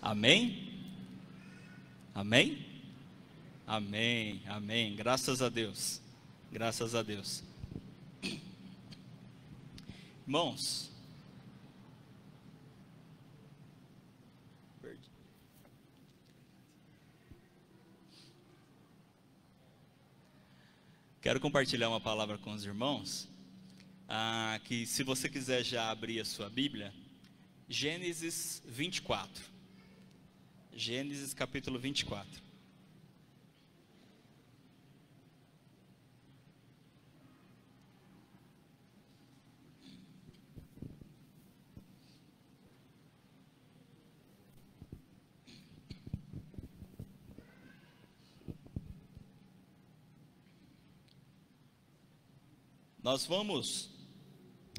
Amém? Amém? Amém, amém. Graças a Deus. Graças a Deus. Irmãos, quero compartilhar uma palavra com os irmãos, que se você quiser já abrir a sua Bíblia, Gênesis 24. Gênesis capítulo 24. Nós vamos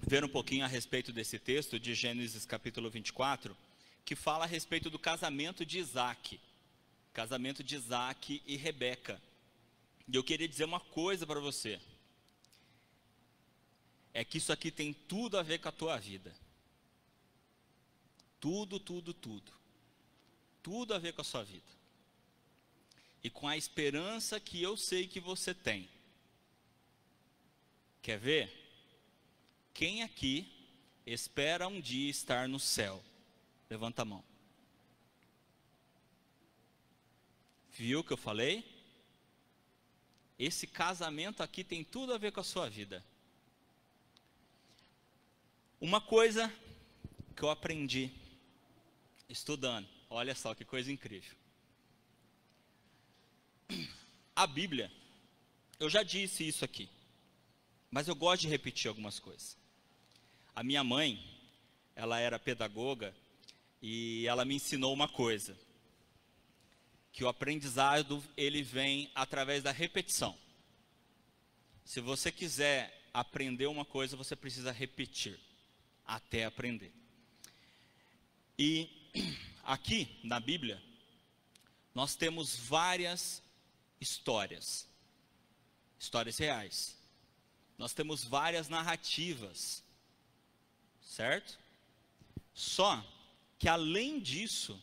ver um pouquinho a respeito desse texto de Gênesis capítulo 24, que fala a respeito do casamento de Isaac. Casamento de Isaac e Rebeca. E eu queria dizer uma coisa para você. É que isso aqui tem tudo a ver com a tua vida. Tudo, tudo, tudo. Tudo a ver com a sua vida. E com a esperança que eu sei que você tem. Quer ver? Quem aqui espera um dia estar no céu? Levanta a mão. Viu o que eu falei? Esse casamento aqui tem tudo a ver com a sua vida. Uma coisa que eu aprendi estudando, olha só que coisa incrível. A Bíblia, eu já disse isso aqui, mas eu gosto de repetir algumas coisas. A minha mãe, ela era pedagoga e ela me ensinou uma coisa, que o aprendizado ele vem através da repetição. Se você quiser aprender uma coisa, você precisa repetir até aprender. E aqui na Bíblia, nós temos várias histórias reais. Nós temos várias narrativas, certo? Só que além disso,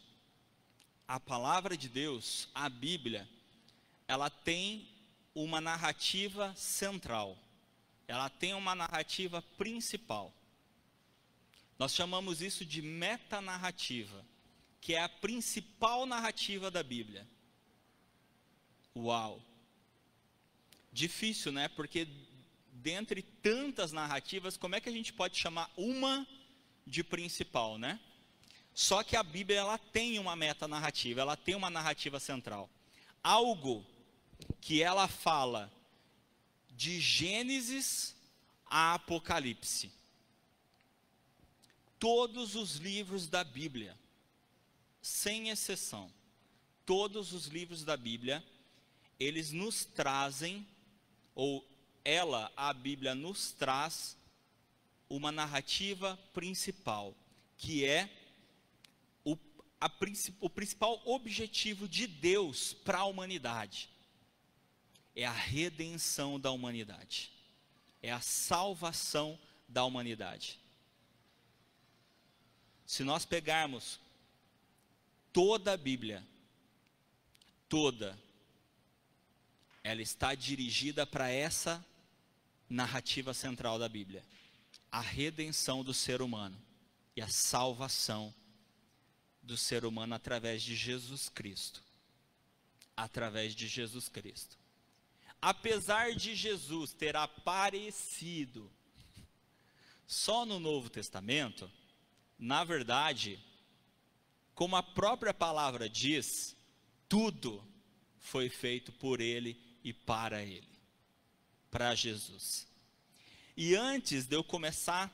a palavra de Deus, a Bíblia, ela tem uma narrativa central. Ela tem uma narrativa principal. Nós chamamos isso de metanarrativa, que é a principal narrativa da Bíblia. Uau! Difícil, né? Porque dentre tantas narrativas, como é que a gente pode chamar uma de principal, né? Só que a Bíblia, ela tem uma metanarrativa, ela tem uma narrativa central. Algo que ela fala de Gênesis a Apocalipse. Todos os livros da Bíblia, sem exceção, todos os livros da Bíblia, eles nos trazem, ou a Bíblia nos traz uma narrativa principal, que é o principal objetivo de Deus para a humanidade. É a redenção da humanidade. É a salvação da humanidade. Se nós pegarmos toda a Bíblia, toda, ela está dirigida para essa narrativa central da Bíblia. A redenção do ser humano e a salvação do ser humano através de Jesus Cristo. Através de Jesus Cristo. Apesar de Jesus ter aparecido só no Novo Testamento, na verdade, como a própria palavra diz, tudo foi feito por Ele e para Ele, para Jesus. E antes de eu começar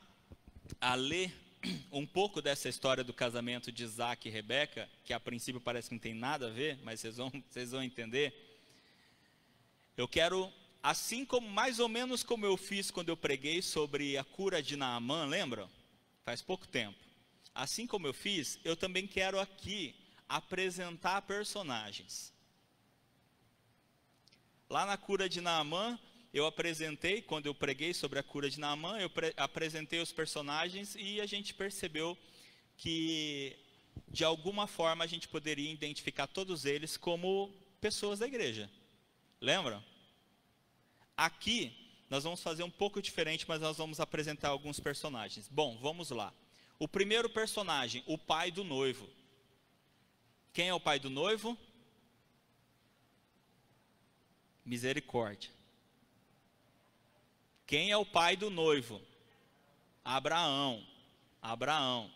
a ler um pouco dessa história do casamento de Isaac e Rebeca, que a princípio parece que não tem nada a ver, mas vocês vão entender. Eu quero, assim como, mais ou menos como eu fiz quando eu preguei sobre a cura de Naamã, lembram? Faz pouco tempo. Assim como eu fiz, eu também quero aqui apresentar personagens. Lá na cura de Naamã, eu apresentei, quando eu preguei sobre a cura de Naamã, eu apresentei os personagens e a gente percebeu que de alguma forma a gente poderia identificar todos eles como pessoas da igreja. Lembram? Aqui nós vamos fazer um pouco diferente, mas nós vamos apresentar alguns personagens. Bom, vamos lá. O primeiro personagem, o pai do noivo. Quem é o pai do noivo? Misericórdia. Quem é o pai do noivo? Abraão. Abraão.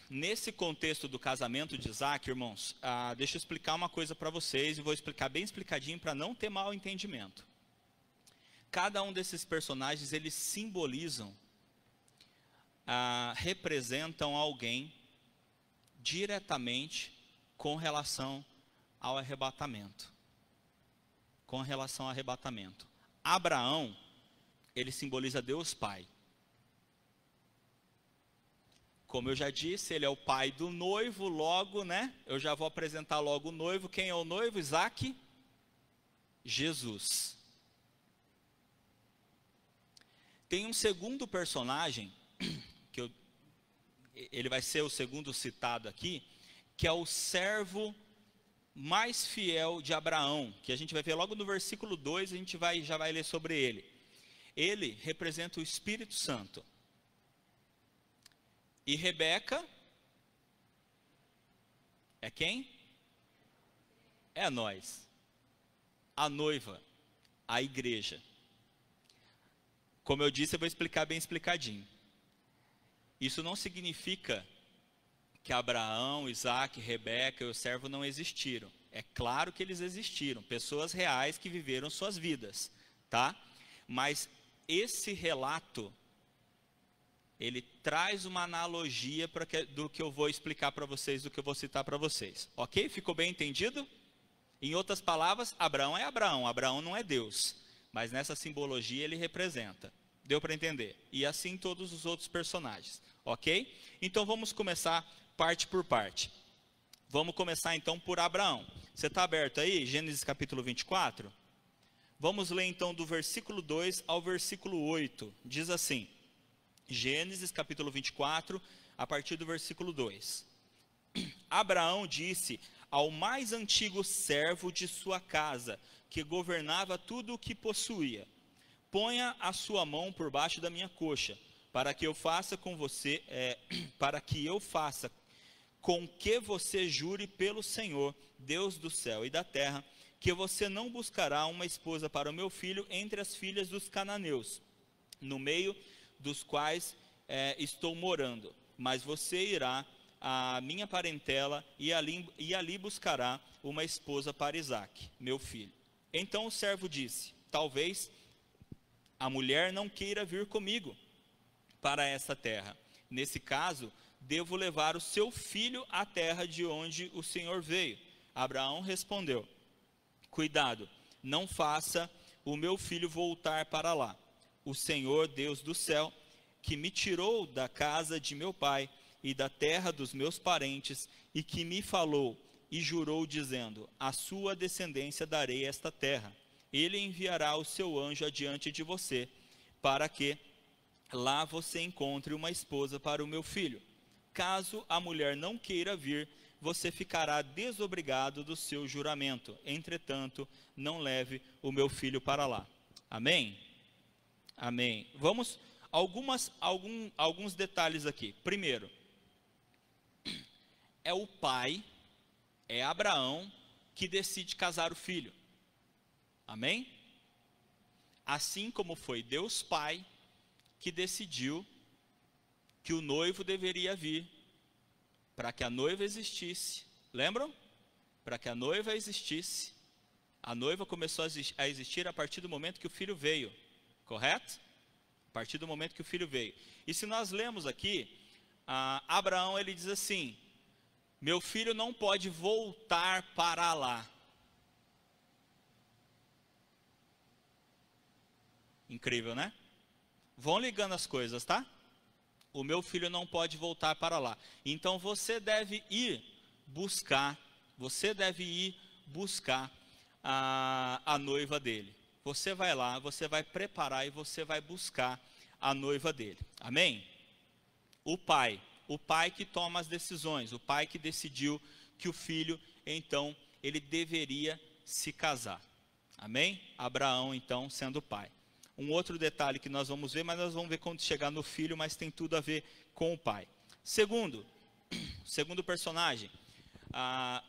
Nesse contexto do casamento de Isaac, irmãos, deixa eu explicar uma coisa para vocês, e vou explicar bem explicadinho para não ter mal entendimento. Cada um desses personagens, eles simbolizam, representam alguém diretamente com relação ao arrebatamento. Com relação ao arrebatamento. Abraão, ele simboliza Deus Pai. Como eu já disse, ele é o pai do noivo, logo, né? Eu já vou apresentar logo o noivo. Quem é o noivo? Isaac? Jesus. Tem um segundo personagem, ele vai ser o segundo citado aqui, que é o servo mais fiel de Abraão, que a gente vai ver logo no versículo 2, a gente já vai ler sobre ele. Ele representa o Espírito Santo. E Rebeca é quem? É nós. A noiva, a igreja. Como eu disse, eu vou explicar bem explicadinho. Isso não significa que Abraão, Isaac, Rebeca e o servo não existiram. É claro que eles existiram, pessoas reais que viveram suas vidas, tá? Mas esse relato, ele traz uma analogia do que eu vou explicar para vocês, do que eu vou citar para vocês. Ok? Ficou bem entendido? Em outras palavras, Abraão é Abraão, Abraão não é Deus. Mas nessa simbologia ele representa. Deu para entender? E assim todos os outros personagens. Ok? Então vamos começar parte por parte. Vamos começar então por Abraão. Você está aberto aí? Gênesis capítulo 24? Vamos ler então do versículo 2 ao versículo 8. Diz assim. Gênesis capítulo 24, a partir do versículo 2. Abraão disse ao mais antigo servo de sua casa, que governava tudo o que possuía: ponha a sua mão por baixo da minha coxa, para que eu faça com que você jure pelo Senhor, Deus do céu e da terra, que você não buscará uma esposa para o meu filho entre as filhas dos cananeus, no meio dos quais estou morando, mas você irá à minha parentela e ali buscará uma esposa para Isaque, meu filho. Então o servo disse: talvez a mulher não queira vir comigo para essa terra. Nesse caso, devo levar o seu filho à terra de onde o Senhor veio. Abraão respondeu: cuidado, não faça o meu filho voltar para lá. O Senhor, Deus do céu, que me tirou da casa de meu pai e da terra dos meus parentes, e que me falou e jurou, dizendo: a sua descendência darei esta terra. Ele enviará o seu anjo adiante de você, para que lá você encontre uma esposa para o meu filho. Caso a mulher não queira vir, você ficará desobrigado do seu juramento. Entretanto, não leve o meu filho para lá. Amém? Amém. Vamos, alguns detalhes aqui. Primeiro, é o pai, é Abraão, que decide casar o filho. Amém? Assim como foi Deus Pai que decidiu que o noivo deveria vir para que a noiva existisse. Lembram? Para que a noiva existisse. A noiva começou a existir a partir do momento que o filho veio. Correto? A partir do momento que o filho veio. E se nós lemos aqui, Abraão ele diz assim: meu filho não pode voltar para lá. Incrível, né? Vão ligando as coisas, tá? O meu filho não pode voltar para lá. Então você deve ir buscar a noiva dele. Você vai lá, você vai preparar e você vai buscar a noiva dele. Amém? O pai, o pai que toma as decisões, o pai que decidiu que o filho, então, ele deveria se casar. Amém? Abraão, então, sendo o pai. Um outro detalhe que nós vamos ver, mas nós vamos ver quando chegar no filho, mas tem tudo a ver com o pai. Segundo personagem,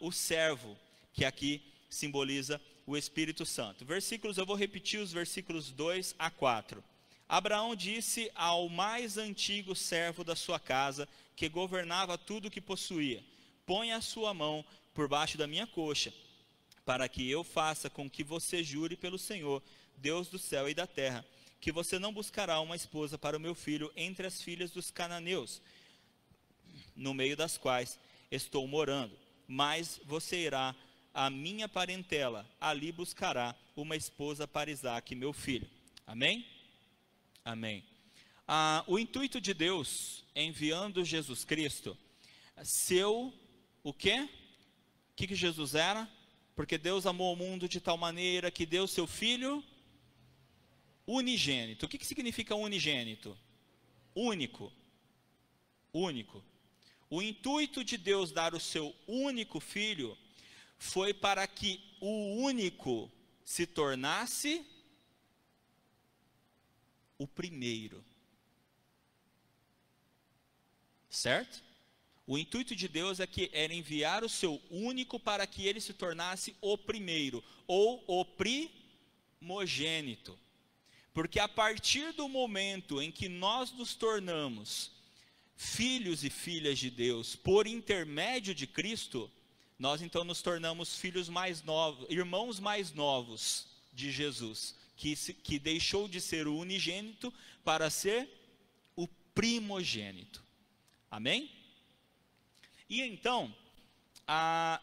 o servo, que aqui simboliza o Espírito Santo. Versículos, eu vou repetir os versículos 2 a 4. Abraão disse ao mais antigo servo da sua casa, que governava tudo o que possuía: põe a sua mão por baixo da minha coxa, para que eu faça com que você jure pelo Senhor, Deus do céu e da terra, que você não buscará uma esposa para o meu filho entre as filhas dos cananeus, no meio das quais estou morando, mas você irá à minha parentela, ali buscará uma esposa para Isaque, meu filho. Amém? Amém. O intuito de Deus, enviando Jesus Cristo, o quê? O que Jesus era? Porque Deus amou o mundo de tal maneira que deu seu Filho unigênito. O que significa unigênito? Único. Único. O intuito de Deus dar o seu único Filho foi para que o único se tornasse o primeiro. Certo? O intuito de Deus era enviar o seu único para que ele se tornasse o primeiro, ou o primogênito. Porque a partir do momento em que nós nos tornamos filhos e filhas de Deus, por intermédio de Cristo, nós então nos tornamos filhos mais novos, irmãos mais novos de Jesus, que deixou de ser o unigênito para ser o primogênito. Amém? E então,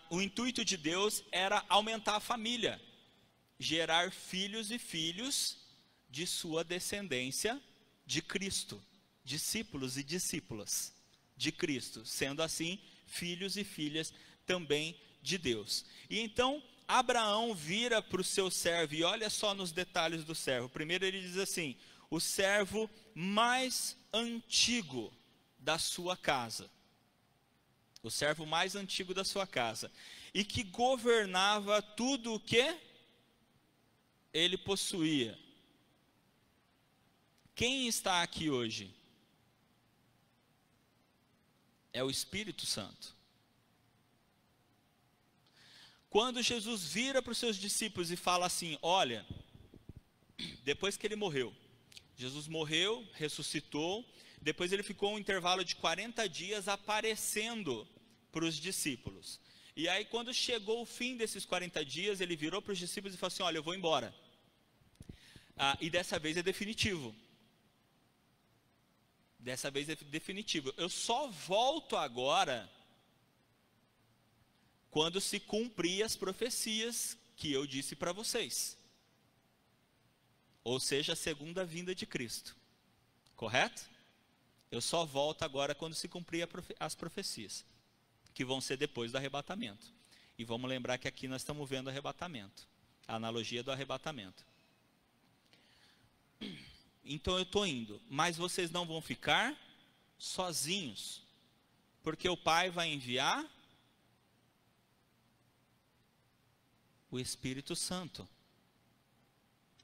o intuito de Deus era aumentar a família, gerar filhos e filhos de sua descendência de Cristo, discípulos e discípulas de Cristo, sendo assim filhos e filhas também de Deus. E então Abraão vira para o seu servo, e olha só nos detalhes do servo. Primeiro ele diz assim: o servo mais antigo da sua casa. O servo mais antigo da sua casa, e que governava tudo o que ele possuía. Quem está aqui hoje? É o Espírito Santo. Quando Jesus vira para os seus discípulos e fala assim: olha, depois que ele morreu, Jesus morreu, ressuscitou, depois ele ficou um intervalo de 40 dias aparecendo para os discípulos. E aí quando chegou o fim desses 40 dias, ele virou para os discípulos e falou assim: olha, eu vou embora. E dessa vez é definitivo. Dessa vez é definitivo. Eu só volto agora quando se cumprir as profecias que eu disse para vocês. Ou seja, a segunda vinda de Cristo. Correto? Eu só volto agora quando se cumprir as profecias, que vão ser depois do arrebatamento. E vamos lembrar que aqui nós estamos vendo o arrebatamento, a analogia do arrebatamento. Então eu estou indo, mas vocês não vão ficar sozinhos, porque o Pai vai enviar o Espírito Santo.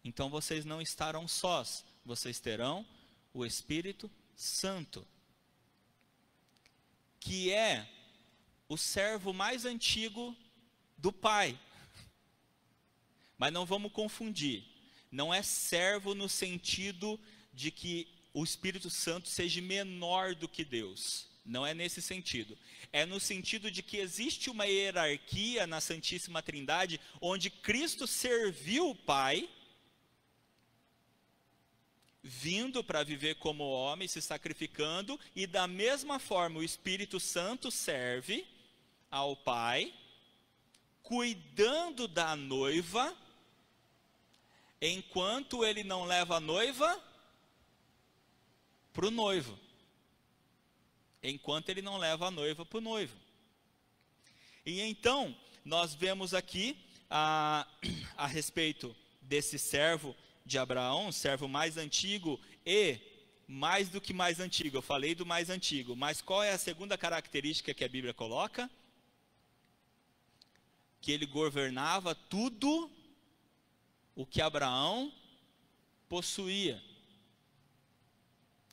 Então vocês não estarão sós, vocês terão o Espírito Santo, que é o servo mais antigo do Pai. Mas não vamos confundir, não é servo no sentido de que o Espírito Santo seja menor do que Deus. Não é nesse sentido. É no sentido de que existe uma hierarquia na Santíssima Trindade, onde Cristo serviu o Pai, vindo para viver como homem, se sacrificando, e da mesma forma o Espírito Santo serve ao Pai, cuidando da noiva, enquanto ele não leva a noiva para o noivo. Enquanto ele não leva a noiva para o noivo. E então, nós vemos aqui a respeito desse servo de Abraão, servo mais antigo e mais do que mais antigo, eu falei do mais antigo, mas qual é a segunda característica que a Bíblia coloca? Que ele governava tudo o que Abraão possuía.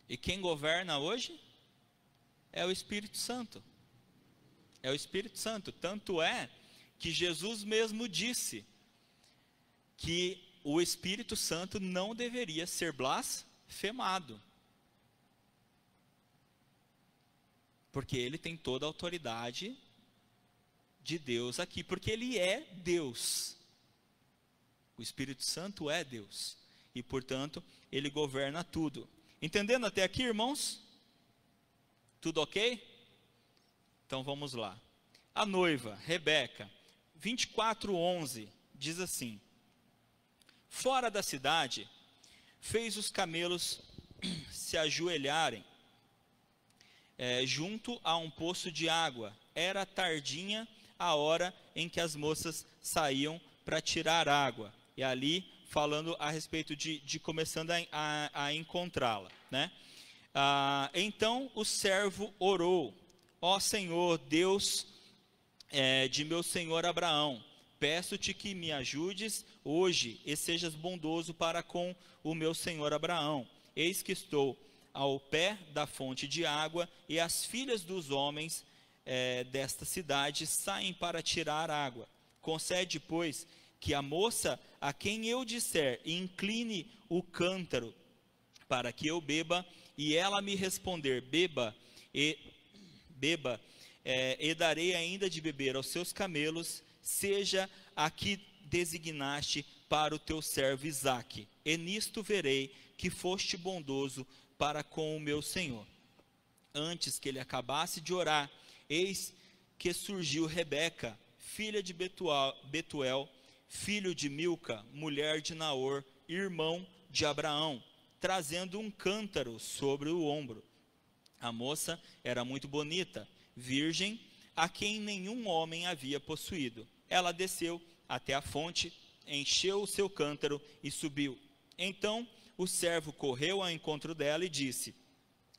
E quem governa hoje? É o Espírito Santo. É o Espírito Santo. Tanto é que Jesus mesmo disse que o Espírito Santo não deveria ser blasfemado. Porque ele tem toda a autoridade de Deus aqui, porque ele é Deus. O Espírito Santo é Deus. E, portanto, ele governa tudo. Entendendo até aqui, irmãos? Tudo ok? Então vamos lá. A noiva, Rebeca, 24:11, diz assim: fora da cidade, fez os camelos se ajoelharem junto a um poço de água. Era tardinha a hora em que as moças saíam para tirar água. E ali falando a respeito de começando a encontrá-la, né? Então o servo orou: ó Senhor, Deus de meu senhor Abraão, peço-te que me ajudes hoje e sejas bondoso para com o meu senhor Abraão. Eis que estou ao pé da fonte de água, e as filhas dos homens desta cidade saem para tirar água. Concede, pois, que a moça a quem eu disser incline o cântaro para que eu beba, e ela me responder, beba, e darei ainda de beber aos seus camelos, seja a que designaste para o teu servo Isaque, e nisto verei que foste bondoso para com o meu senhor. Antes que ele acabasse de orar, eis que surgiu Rebeca, filha de Betuel, filho de Milca, mulher de Naor, irmão de Abraão, trazendo um cântaro sobre o ombro. A moça era muito bonita, virgem, a quem nenhum homem havia possuído. Ela desceu até a fonte, encheu o seu cântaro e subiu. Então o servo correu ao encontro dela e disse: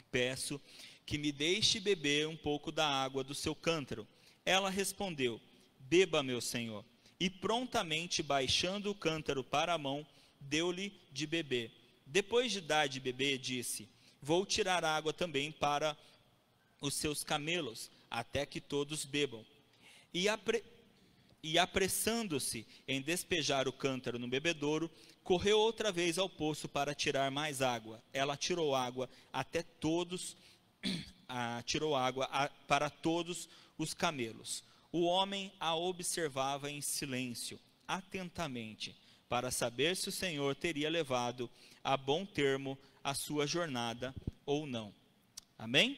peço que me deixe beber um pouco da água do seu cântaro. Ela respondeu: beba, meu senhor. E prontamente, baixando o cântaro para a mão, deu-lhe de beber. Depois de dar de beber, disse: vou tirar água também para os seus camelos, até que todos bebam. E apressando-se em despejar o cântaro no bebedouro, correu outra vez ao poço para tirar mais água. Ela tirou água até todos, para todos os camelos. O homem a observava em silêncio, atentamente, para saber se o Senhor teria levado a bom termo a sua jornada ou não. Amém?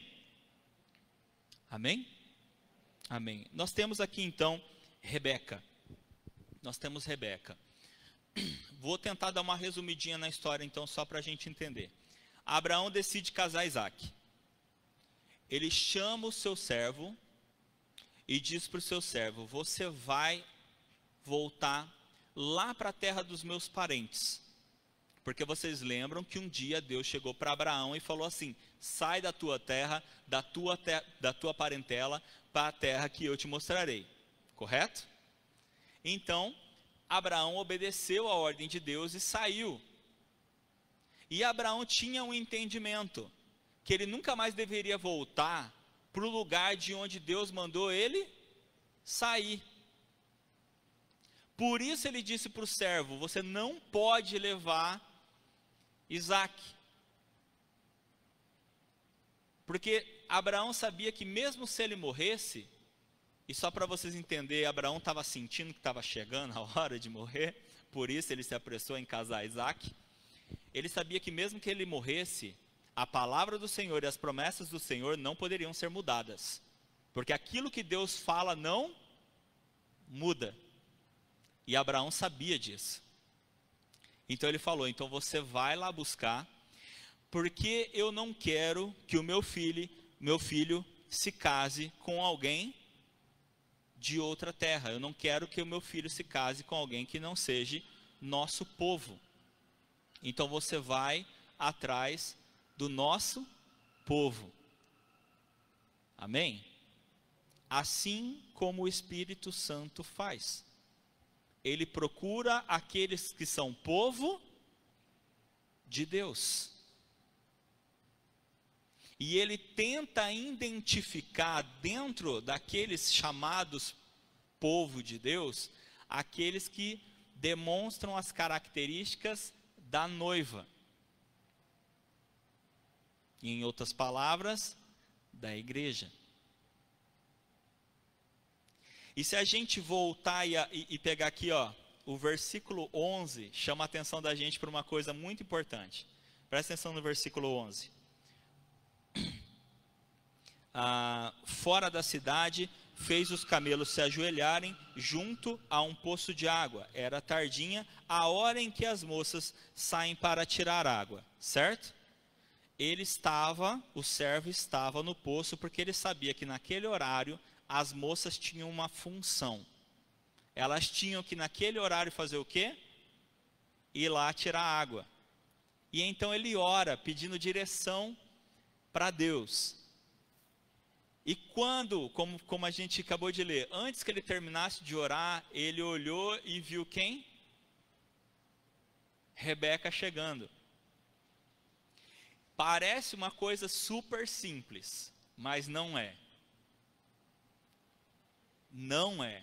Amém? Amém. Nós temos aqui então Rebeca. Nós temos Rebeca. Vou tentar dar uma resumidinha na história então, só para a gente entender. Abraão decide casar Isaque. Ele chama o seu servo e diz para o seu servo: você vai voltar lá para a terra dos meus parentes. Porque vocês lembram que um dia Deus chegou para Abraão e falou assim: sai da tua terra, da tua parentela, para a terra que eu te mostrarei. Correto? Então, Abraão obedeceu a ordem de Deus e saiu. E Abraão tinha um entendimento que ele nunca mais deveria voltar para o lugar de onde Deus mandou ele sair. Por isso ele disse para o servo: você não pode levar Isaque. Porque Abraão sabia que mesmo se ele morresse, e só para vocês entenderem, Abraão estava sentindo que estava chegando a hora de morrer, por isso ele se apressou em casar Isaque. Ele sabia que mesmo que ele morresse, a palavra do Senhor e as promessas do Senhor não poderiam ser mudadas. Porque aquilo que Deus fala não muda. E Abraão sabia disso. Então ele falou: então você vai lá buscar, porque eu não quero que o meu filho se case com alguém de outra terra. Eu não quero que o meu filho se case com alguém que não seja nosso povo. Então você vai atrás do nosso povo. Amém? Assim como o Espírito Santo faz. Ele procura aqueles que são povo de Deus. E ele tenta identificar dentro daqueles chamados povo de Deus, aqueles que demonstram as características da noiva. Em outras palavras, da igreja. E se a gente voltar e pegar aqui, ó, o versículo 11, chama a atenção da gente para uma coisa muito importante. Presta atenção no versículo 11. Fora da cidade, fez os camelos se ajoelharem junto a um poço de água. Era tardinha, a hora em que as moças saem para tirar água, certo? O servo estava no poço, porque ele sabia que naquele horário as moças tinham uma função. Elas tinham que naquele horário fazer o quê? Ir lá tirar água. E então ele ora, pedindo direção para Deus. E quando, como a gente acabou de ler, antes que ele terminasse de orar, ele olhou e viu quem? Rebeca chegando. Parece uma coisa super simples, mas não é. Não é.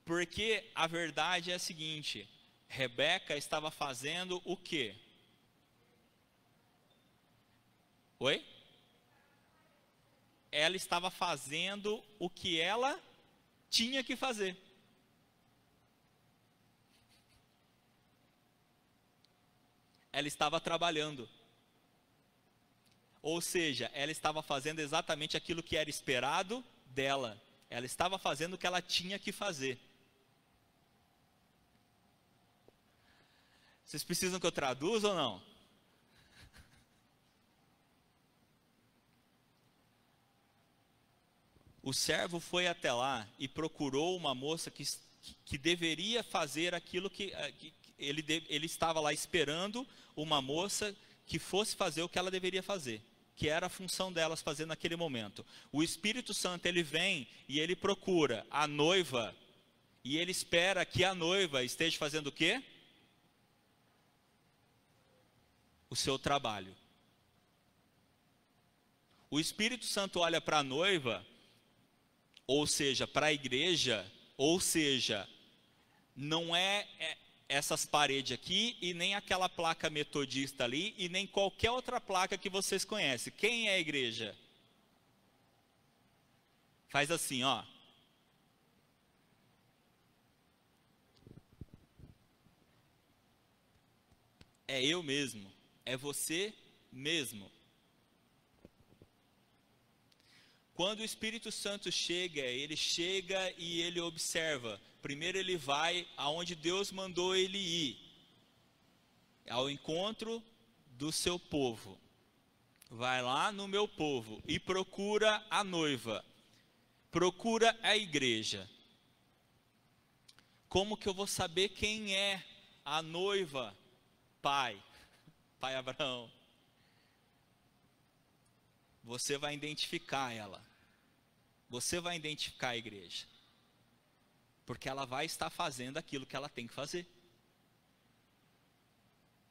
Porque a verdade é a seguinte: Rebeca estava fazendo o quê? Oi? Ela estava fazendo o que ela tinha que fazer. Ela estava trabalhando. Ou seja, ela estava fazendo exatamente aquilo que era esperado dela. Ela estava fazendo o que ela tinha que fazer. Vocês precisam que eu traduza ou não? O servo foi até lá e procurou uma moça que deveria fazer aquilo que ele estava lá esperando uma moça que fosse fazer o que ela deveria fazer, que era a função delas fazer naquele momento. O Espírito Santo, ele vem e ele procura a noiva, e ele espera que a noiva esteja fazendo o quê? O seu trabalho. O Espírito Santo olha para a noiva, ou seja, para a igreja, ou seja, não é essas paredes aqui, e nem aquela placa metodista ali, e nem qualquer outra placa que vocês conhecem. Quem é a igreja? Faz assim, ó. É eu mesmo, é você mesmo. Quando o Espírito Santo chega, ele chega e ele observa. Primeiro ele vai aonde Deus mandou ele ir, ao encontro do seu povo. Vai lá no meu povo e procura a noiva, procura a igreja. Como que eu vou saber quem é a noiva? Pai Abraão. Você vai identificar ela. Você vai identificar a igreja. Porque ela vai estar fazendo aquilo que ela tem que fazer.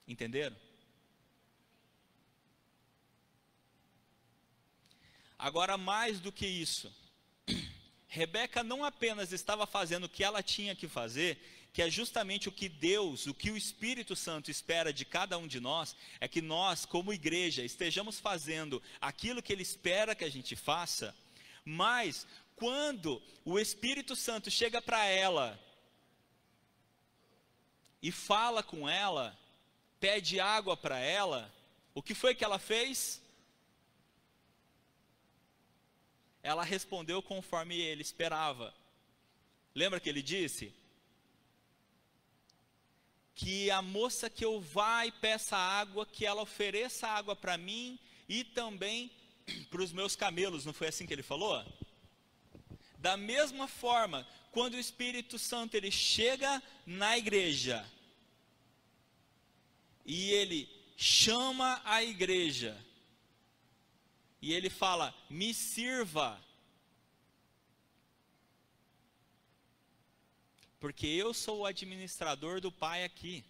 Entenderam? Agora, mais do que isso, Rebeca não apenas estava fazendo o que ela tinha que fazer, que é justamente o que Deus, o que o Espírito Santo espera de cada um de nós, é que nós, como igreja, estejamos fazendo aquilo que Ele espera que a gente faça, mas quando o Espírito Santo chega para ela e fala com ela, pede água para ela, o que foi que ela fez? Ela respondeu conforme ele esperava. Lembra que ele disse? Que a moça que eu vá e peça água, que ela ofereça água para mim e também para os meus camelos. Não foi assim que ele falou? Da mesma forma, quando o Espírito Santo ele chega na igreja e ele chama a igreja e ele fala: me sirva, porque eu sou o administrador do Pai aqui.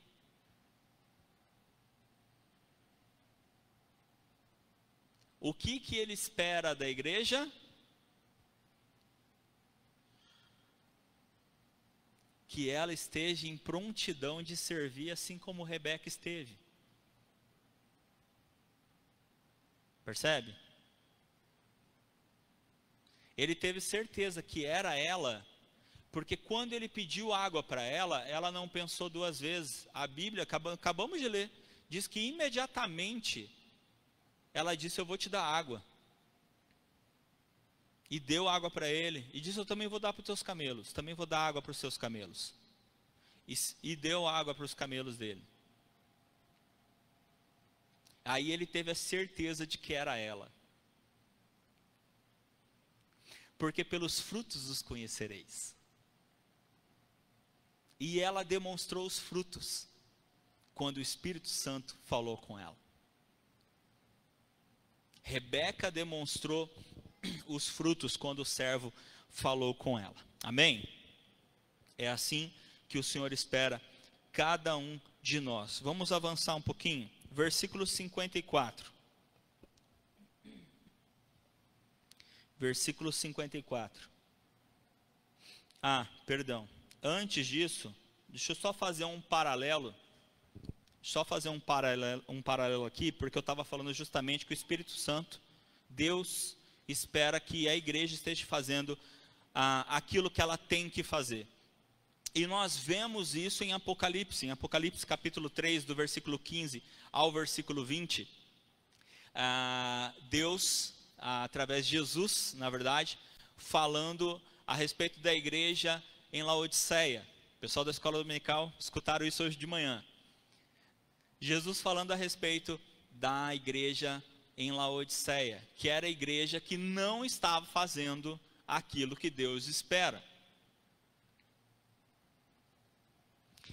O que ele espera da igreja? Que ela esteja em prontidão de servir, assim como Rebeca esteve. Percebe? Ele teve certeza que era ela, porque quando ele pediu água para ela, ela não pensou duas vezes. A Bíblia, acabamos de ler, diz que imediatamente ela disse: eu vou te dar água. E deu água para ele, e disse: eu também vou dar para os teus camelos, também vou dar água para os seus camelos. E deu água para os camelos dele. Aí ele teve a certeza de que era ela. Porque pelos frutos os conhecereis. E ela demonstrou os frutos quando o Espírito Santo falou com ela. Rebeca demonstrou os frutos quando o servo falou com ela. Amém? É assim que o Senhor espera cada um de nós. Vamos avançar um pouquinho. Versículo 54. Versículo 54. Perdão. Antes disso, deixa eu só fazer um paralelo. Um paralelo aqui, porque eu estava falando justamente que o Espírito Santo, Deus espera que a igreja esteja fazendo aquilo que ela tem que fazer. E nós vemos isso em Apocalipse capítulo 3, do versículo 15 ao versículo 20. Deus, através de Jesus, na verdade, falando a respeito da igreja em Laodiceia. O pessoal da escola dominical escutaram isso hoje de manhã. Jesus falando a respeito da igreja em Laodiceia, que era a igreja que não estava fazendo aquilo que Deus espera.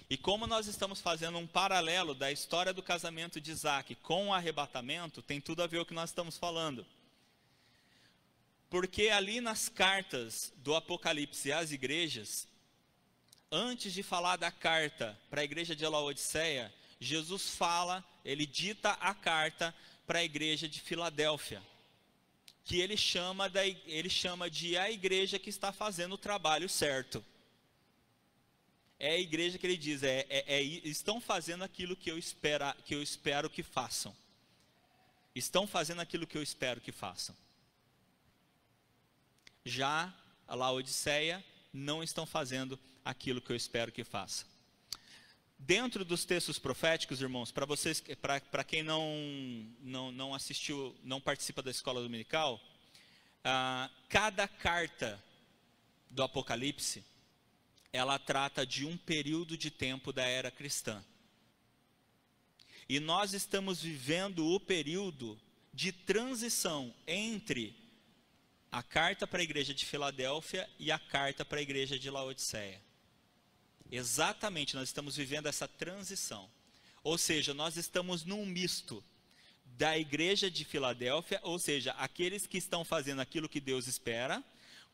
E como nós estamos fazendo um paralelo da história do casamento de Isaac com o arrebatamento, tem tudo a ver com o que nós estamos falando. Porque ali nas cartas do Apocalipse às igrejas, antes de falar da carta para a igreja de Laodiceia, Jesus fala, ele dita a carta para a igreja de Filadélfia, que ele chama de a igreja que está fazendo o trabalho certo. É a igreja que ele diz, estão fazendo aquilo que eu espero que façam. Estão fazendo aquilo que eu espero que façam. Já a Laodiceia não estão fazendo aquilo que eu espero que façam. Dentro dos textos proféticos, irmãos, para quem não assistiu, não participa da escola dominical, cada carta do Apocalipse, ela trata de um período de tempo da era cristã. E nós estamos vivendo o período de transição entre a carta para a igreja de Filadélfia e a carta para a igreja de Laodiceia. Exatamente, nós estamos vivendo essa transição. Ou seja, nós estamos num misto da igreja de Filadélfia, ou seja, aqueles que estão fazendo aquilo que Deus espera,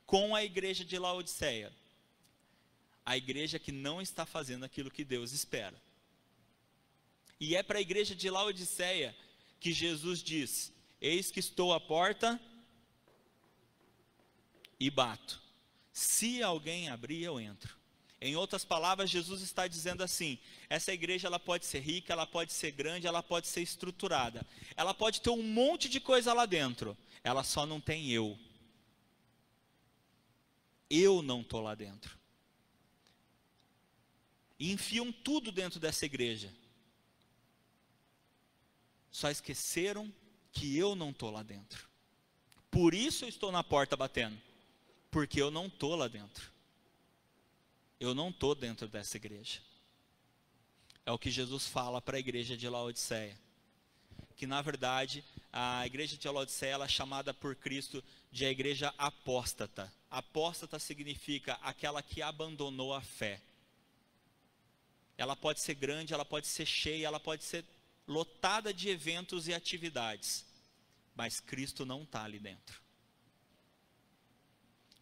com a igreja de Laodiceia. A igreja que não está fazendo aquilo que Deus espera. E é para a igreja de Laodiceia que Jesus diz: eis que estou à porta e bato. Se alguém abrir, eu entro. Em outras palavras, Jesus está dizendo assim: essa igreja ela pode ser rica, ela pode ser grande, ela pode ser estruturada, ela pode ter um monte de coisa lá dentro, ela só não tem eu. Eu não estou lá dentro. E enfiam tudo dentro dessa igreja. Só esqueceram que eu não estou lá dentro. Por isso eu estou na porta batendo. Porque eu não estou lá dentro. Eu não estou dentro dessa igreja. É o que Jesus fala para a igreja de Laodiceia. Que na verdade, a igreja de Laodiceia ela é chamada por Cristo de a igreja apóstata. Apóstata significa aquela que abandonou a fé. Ela pode ser grande, ela pode ser cheia, ela pode ser lotada de eventos e atividades, mas Cristo não está ali dentro.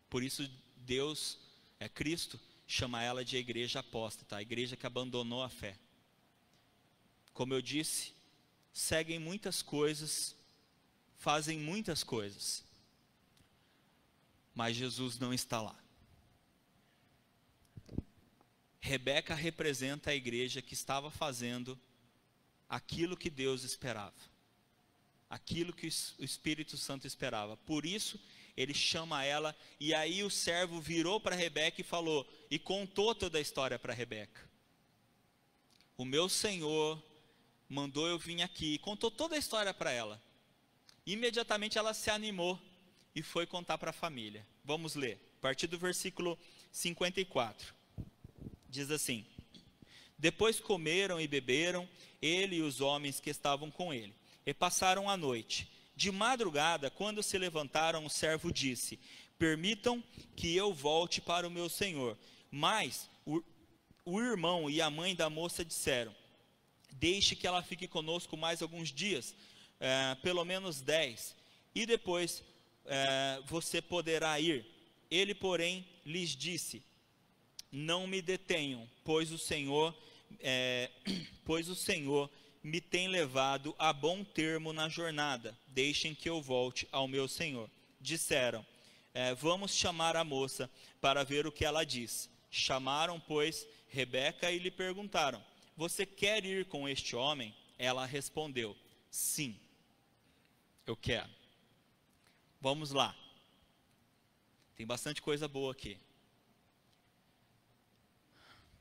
Por isso Cristo chama ela de igreja apóstata, a igreja que abandonou a fé. Como eu disse, seguem muitas coisas, fazem muitas coisas, mas Jesus não está lá. Rebeca representa a igreja que estava fazendo aquilo que Deus esperava, aquilo que o Espírito Santo esperava. Por isso ele chama ela, e aí o servo virou para Rebeca e falou, e contou toda a história para Rebeca. O meu Senhor mandou eu vir aqui, e contou toda a história para ela. Imediatamente ela se animou e foi contar para a família. Vamos ler, a partir do versículo 54. Diz assim: depois comeram e beberam, ele e os homens que estavam com ele, e passaram a noite. De madrugada, quando se levantaram, o servo disse, permitam que eu volte para o meu senhor. Mas o irmão e a mãe da moça disseram, deixe que ela fique conosco mais alguns dias, pelo menos 10, e depois você poderá ir. Ele, porém, lhes disse, não me detenham, pois o Senhor me tem levado a bom termo na jornada, deixem que eu volte ao meu Senhor. Disseram, vamos chamar a moça para ver o que ela diz. Chamaram, pois, Rebeca e lhe perguntaram, você quer ir com este homem? Ela respondeu, sim, eu quero. Vamos lá, tem bastante coisa boa aqui.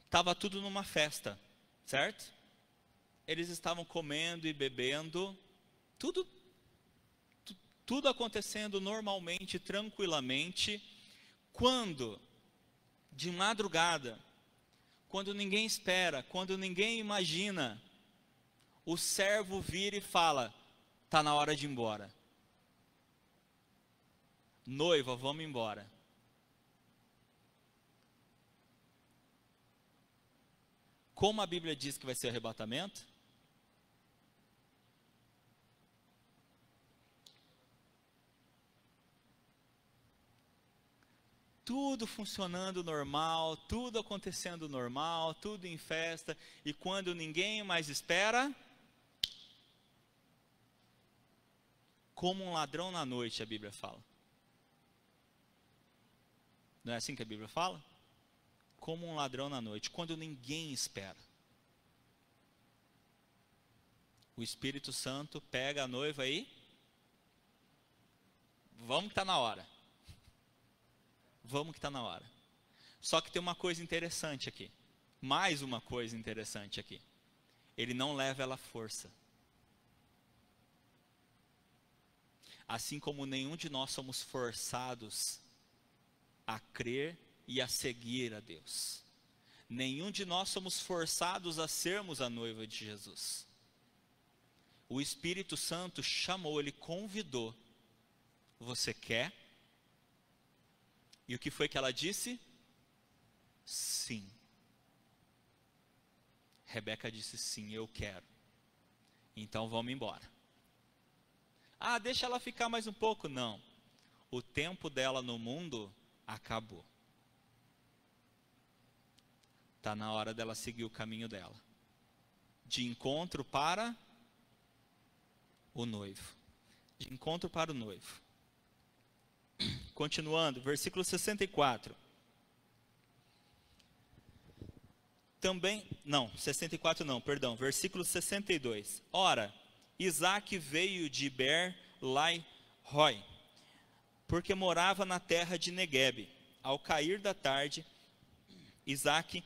Estava tudo numa festa, certo? Eles estavam comendo e bebendo, tudo acontecendo normalmente, tranquilamente, quando, de madrugada, quando ninguém espera, quando ninguém imagina, o servo vira e fala, está na hora de ir embora. Noiva, vamos embora. Como a Bíblia diz que vai ser o arrebatamento? Tudo funcionando normal, tudo acontecendo normal, tudo em festa, e quando ninguém mais espera, como um ladrão na noite, a Bíblia fala. Não é assim que a Bíblia fala? Como um ladrão na noite, quando ninguém espera. O Espírito Santo pega a noiva aí, vamos que está na hora. Vamos que está na hora. Só que tem uma coisa interessante aqui, mais uma coisa interessante aqui. Ele não leva ela à força. Assim como nenhum de nós somos forçados a crer e a seguir a Deus. Nenhum de nós somos forçados a sermos a noiva de Jesus. O Espírito Santo chamou, ele convidou. Você quer? E o que foi que ela disse? Sim. Rebeca disse sim, eu quero. Então vamos embora. Ah, deixa ela ficar mais um pouco. Não. O tempo dela no mundo acabou. Está na hora dela seguir o caminho dela. De encontro para o noivo. De encontro para o noivo. Continuando, versículo 64. Também, não, 64 não, perdão, versículo 62. Ora, Isaque veio de Ber-lai-roi, porque morava na terra de Neguebe. Ao cair da tarde, Isaque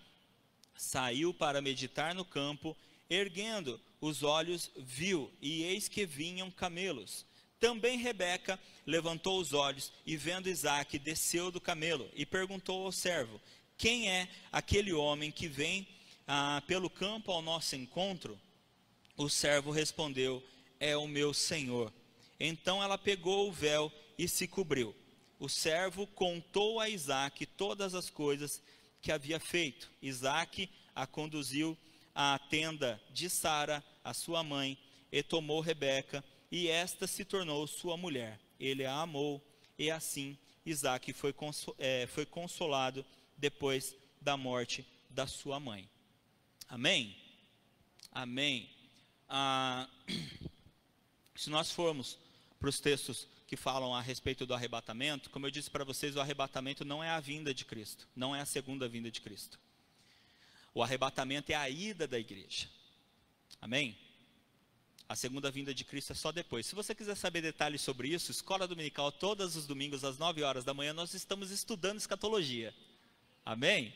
saiu para meditar no campo, erguendo os olhos, viu, e eis que vinham camelos. Também Rebeca levantou os olhos, e vendo Isaque, desceu do camelo, e perguntou ao servo, quem é aquele homem que vem pelo campo ao nosso encontro? O servo respondeu, é o meu senhor. Então ela pegou o véu e se cobriu. O servo contou a Isaque todas as coisas que havia feito. Isaque a conduziu à tenda de Sara, a sua mãe, e tomou Rebeca, e esta se tornou sua mulher. Ele a amou, e assim Isaque foi consolado depois da morte da sua mãe. Amém? Amém. Se nós formos para os textos que falam a respeito do arrebatamento, como eu disse para vocês, o arrebatamento não é a vinda de Cristo, não é a segunda vinda de Cristo. O arrebatamento é a ida da igreja. Amém? A segunda vinda de Cristo é só depois. Se você quiser saber detalhes sobre isso, Escola Dominical, todos os domingos às 9 horas da manhã, nós estamos estudando escatologia. Amém?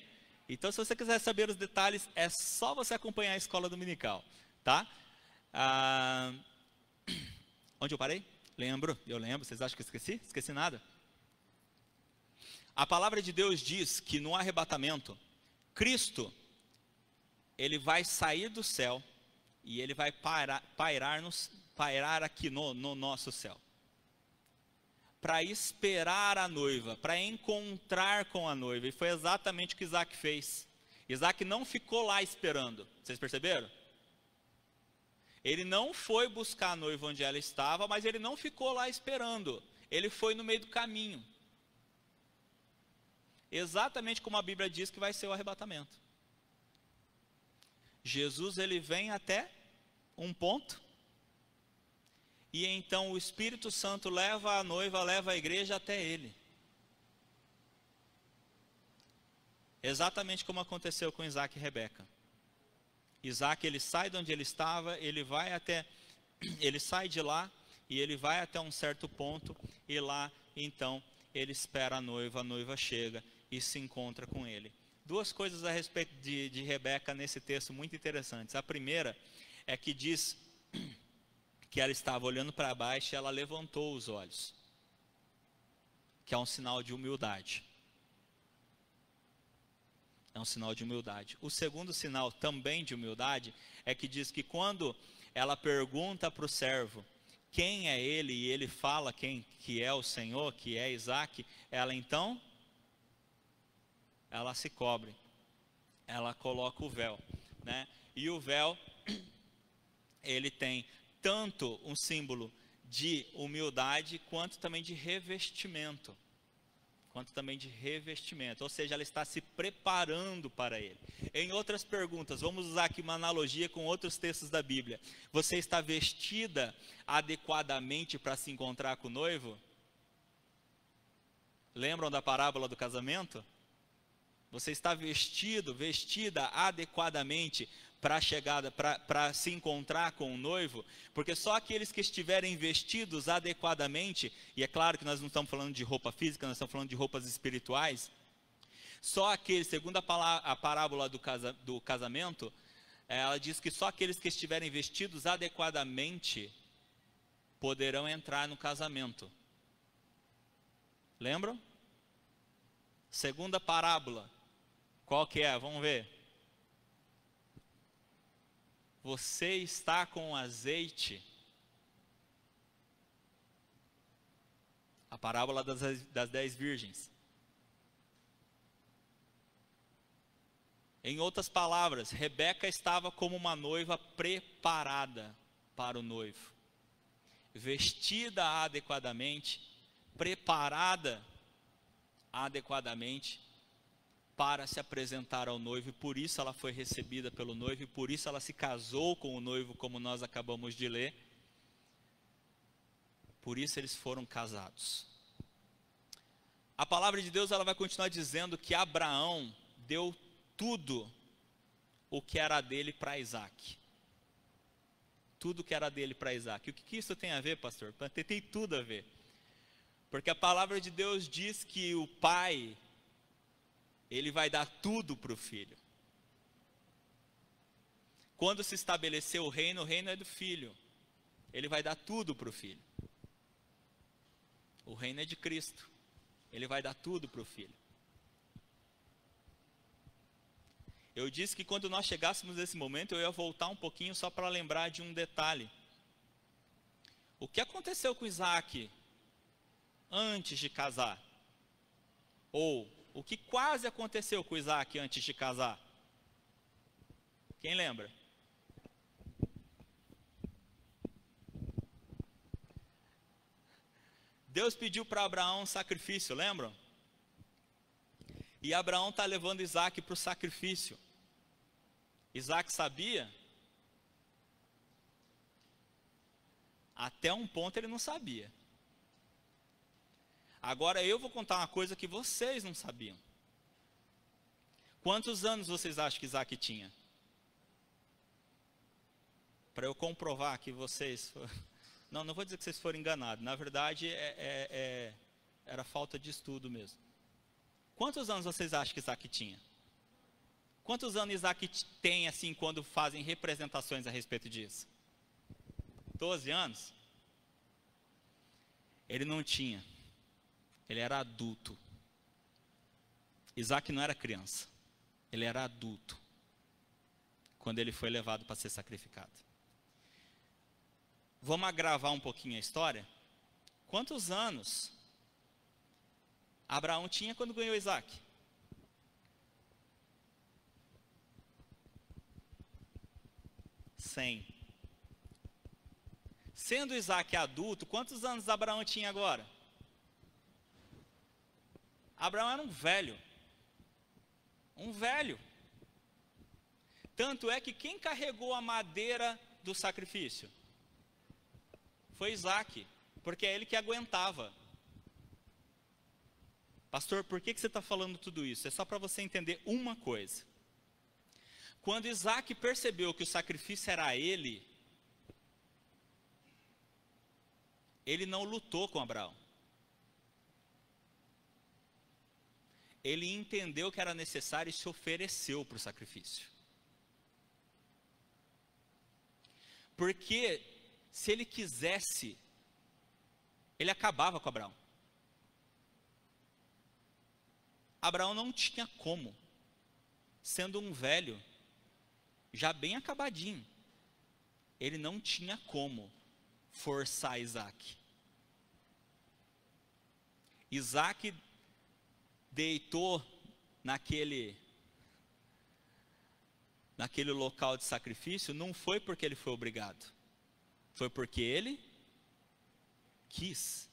Então, se você quiser saber os detalhes, é só você acompanhar a Escola Dominical, tá? Onde eu parei? Eu lembro. Vocês acham que eu esqueci? Esqueci nada. A palavra de Deus diz que no arrebatamento, Cristo, ele vai sair do céu e ele vai pairar aqui no nosso céu, para esperar a noiva, para encontrar com a noiva. E foi exatamente o que Isaque fez. Isaque não ficou lá esperando. Vocês perceberam? Ele não foi buscar a noiva onde ela estava, mas ele não ficou lá esperando. Ele foi no meio do caminho. Exatamente como a Bíblia diz que vai ser o arrebatamento. Jesus, ele vem até um ponto, e então o Espírito Santo leva a noiva, leva a igreja até ele. Exatamente como aconteceu com Isaque e Rebeca. Isaque, ele sai de onde ele estava, ele sai de lá, e ele vai até um certo ponto, e lá, então, ele espera a noiva chega e se encontra com ele. Duas coisas a respeito de Rebeca nesse texto muito interessantes. A primeira é que diz que ela estava olhando para baixo e ela levantou os olhos, que é um sinal de humildade. É um sinal de humildade. O segundo sinal também de humildade é que diz que quando ela pergunta para o servo quem é ele, e ele fala quem que é o Senhor, que é Isaque, ela então, ela se cobre, ela coloca o véu, né? E o véu, ele tem tanto um símbolo de humildade, quanto também de revestimento. Ou seja, ela está se preparando para ele. Em outras perguntas, vamos usar aqui uma analogia com outros textos da Bíblia. Você está vestida adequadamente para se encontrar com o noivo? Lembram da parábola do casamento? Você está vestida adequadamente para a chegada, para se encontrar com o noivo, porque só aqueles que estiverem vestidos adequadamente, e é claro que nós não estamos falando de roupa física, nós estamos falando de roupas espirituais, só aqueles, segundo a parábola do casamento, ela diz que só aqueles que estiverem vestidos adequadamente poderão entrar no casamento. Lembram? Segunda parábola, qual que é? Vamos ver. Você está com azeite. A parábola das 10 virgens. Em outras palavras, Rebeca estava como uma noiva preparada para o noivo. Vestida adequadamente, preparada adequadamente para se apresentar ao noivo, e por isso ela foi recebida pelo noivo, e por isso ela se casou com o noivo, como nós acabamos de ler. Por isso eles foram casados. A palavra de Deus, ela vai continuar dizendo que Abraão deu tudo o que era dele para Isaque. Tudo que era dele para Isaque. O que isso tem a ver, pastor? Tem tudo a ver. Porque a palavra de Deus diz que o pai, ele vai dar tudo para o filho. Quando se estabeleceu o reino é do filho. Ele vai dar tudo para o filho. O reino é de Cristo. Ele vai dar tudo para o filho. Eu disse que quando nós chegássemos nesse momento, eu ia voltar um pouquinho só para lembrar de um detalhe. O que aconteceu com Isaque antes de casar? Ou o que quase aconteceu com Isaque antes de casar? Quem lembra? Deus pediu para Abraão um sacrifício, lembram? E Abraão está levando Isaac para o sacrifício. Isaac sabia? Até um ponto ele não sabia. Agora eu vou contar uma coisa que vocês não sabiam. Quantos anos vocês acham que Isaac tinha? Para eu comprovar que vocês... Não vou dizer que vocês foram enganados. Na verdade, era falta de estudo mesmo. Quantos anos vocês acham que Isaac tinha? Quantos anos Isaac tem, assim, quando fazem representações a respeito disso? 12 anos? Ele não tinha. Ele era adulto. Isaac não era criança. Ele era adulto. Quando ele foi levado para ser sacrificado. Vamos agravar um pouquinho a história? Quantos anos Abraão tinha quando ganhou Isaac? 100. Sendo Isaac adulto, quantos anos Abraão tinha agora? Abraão era um velho. Um velho. Tanto é que quem carregou a madeira do sacrifício? Foi Isaac, porque é ele que aguentava. Pastor, por que você está falando tudo isso? É só para você entender uma coisa. Quando Isaac percebeu que o sacrifício era ele não lutou com Abraão. Ele entendeu que era necessário e se ofereceu para o sacrifício. Porque se ele quisesse, ele acabava com Abraão. Abraão não tinha como, sendo um velho, já bem acabadinho, ele não tinha como forçar Isaac. Isaac deitou naquele local de sacrifício, não foi porque ele foi obrigado, foi porque ele quis.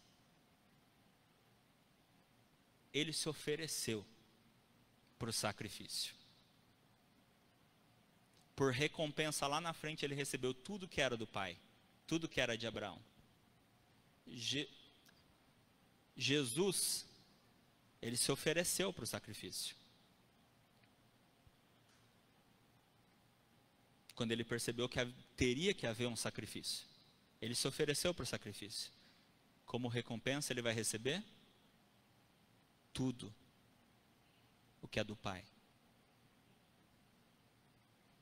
Ele se ofereceu para o sacrifício. Por recompensa lá na frente ele recebeu tudo que era do pai, tudo que era de Abraão. Jesus, ele se ofereceu para o sacrifício. Quando ele percebeu que teria que haver um sacrifício, ele se ofereceu para o sacrifício. Como recompensa ele vai receber tudo o que é do pai.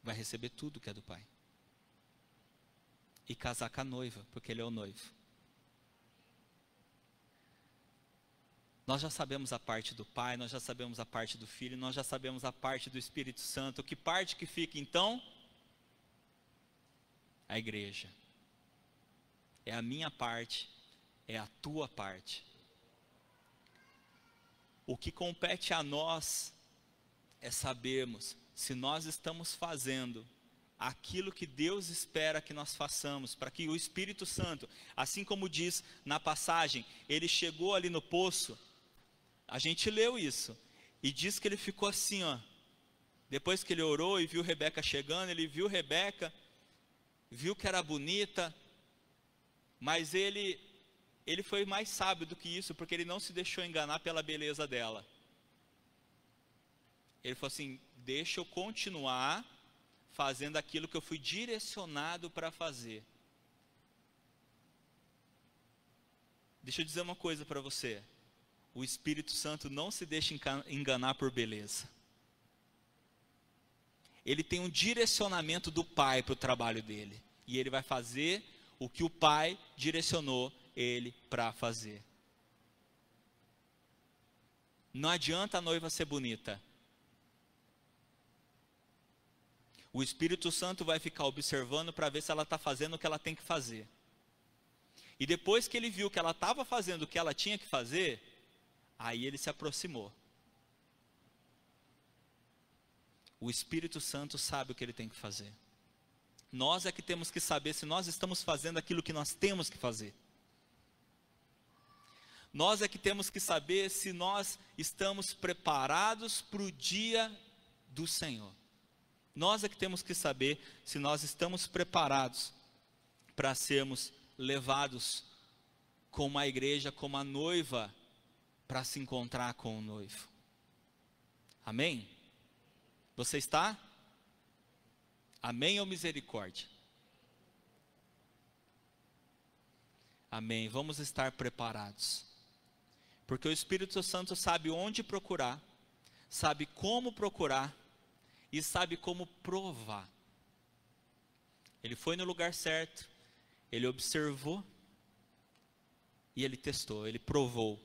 Vai receber tudo o que é do pai. E casar com a noiva, porque ele é o noivo. Nós já sabemos a parte do pai, nós já sabemos a parte do filho, nós já sabemos a parte do Espírito Santo. Que parte que fica então? A igreja. É a minha parte, é a tua parte. O que compete a nós é sabermos se nós estamos fazendo aquilo que Deus espera que nós façamos, para que o Espírito Santo, assim como diz na passagem, ele chegou ali no poço, a gente leu isso, e diz que ele ficou assim, ó, depois que ele orou e viu Rebeca chegando, ele viu Rebeca, viu que era bonita, mas ele foi mais sábio do que isso, porque ele não se deixou enganar pela beleza dela. Ele falou assim, deixa eu continuar fazendo aquilo que eu fui direcionado para fazer. Deixa eu dizer uma coisa para você. O Espírito Santo não se deixa enganar por beleza. Ele tem um direcionamento do Pai para o trabalho dele. E ele vai fazer o que o Pai direcionou ele para fazer. Não adianta a noiva ser bonita. O Espírito Santo vai ficar observando para ver se ela está fazendo o que ela tem que fazer. E depois que ele viu que ela estava fazendo o que ela tinha que fazer, aí ele se aproximou. O Espírito Santo sabe o que ele tem que fazer. Nós é que temos que saber se nós estamos fazendo aquilo que nós temos que fazer. Nós é que temos que saber se nós estamos preparados para o dia do Senhor. Nós é que temos que saber se nós estamos preparados para sermos levados como a igreja, como a noiva, para se encontrar com o noivo. Amém? Você está? Amém ou misericórdia? Amém. Vamos estar preparados. Porque o Espírito Santo sabe onde procurar, sabe como procurar e sabe como provar. Ele foi no lugar certo, ele observou e ele testou, ele provou.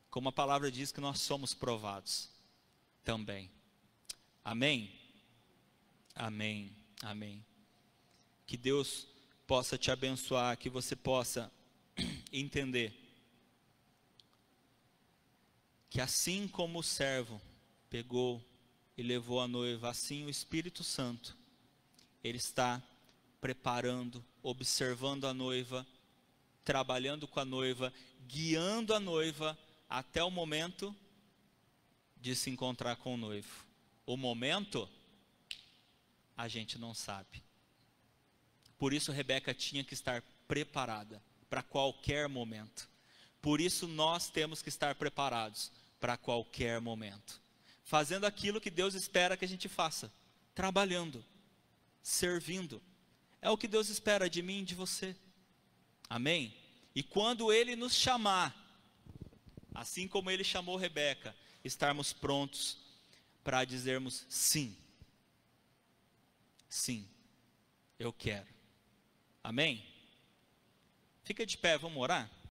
Como a palavra diz que nós somos provados também. Amém? Amém, amém. Que Deus possa te abençoar, que você possa entender que assim como o servo pegou e levou a noiva, assim o Espírito Santo, ele está preparando, observando a noiva, trabalhando com a noiva, guiando a noiva até o momento de se encontrar com o noivo. O momento, a gente não sabe. Por isso Rebeca tinha que estar preparada para qualquer momento. Por isso nós temos que estar preparados para qualquer momento. Fazendo aquilo que Deus espera que a gente faça. Trabalhando, servindo. É o que Deus espera de mim e de você. Amém? E quando Ele nos chamar, assim como Ele chamou Rebeca, estarmos prontos para dizermos sim. Sim, eu quero. Amém? Fica de pé, vamos orar?